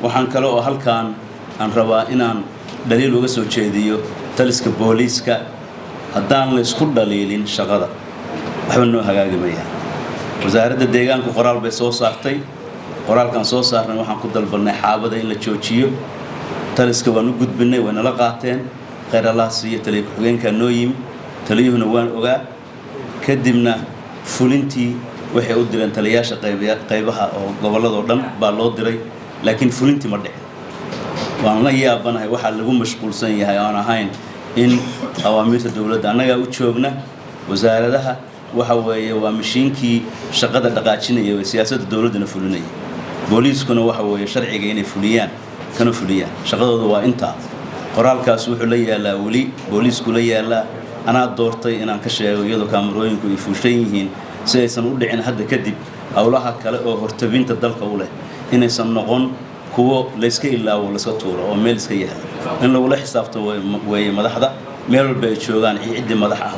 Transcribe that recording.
waxaan kale oo halkaan aan rabaa inaan daliil uga soo jeediyo taliska booliiska haddaan la isku dhaliilin shaqada waxba noo hagaagimaya wasaaradda deegaanka qoraal bay soo saartay qoraalkan soo saarnay waxaan ku dalbanay xaabada in la joojiyo taliska waan u gudbinay way nala qaateen khayr Allah siiyo taliye ku-xigeenka noo yimi taliyuhuna waan ogaa kadibna fulintii waxay u direen taliyaasha qaybaha oo gobolada oo dhan baa loo diray laakiin fulintii ma dhicin waan la yaabanahay waxa lagu mashquulsan yahay aan ahayn in awaamiirta dawladda annaga u joogna wasaaradaha waxa weeye waa mishiinkii shaqada dhaqaajinaya ee siyaasadda dawladda fulinaya booliiskuna waxa weeye sharciga inay fuliyaan kana fuliyaan shaqadooda waa inta qoraalkaas wuxuu la yaalaa wali booliisku la yaalaa anaa doortay inaan ka sheego iyadoo kaamirooyinku ay fuushan yihiin si aysan u dhicin hadda kadib hawlaha kale oo hortabinta dalka u leh inaysan noqon kuwo la iska ilaawo la iska tuuro oo meel iska yahay in lagu la xisaabto way madaxda meel walba ay joogaan ciidii madax ah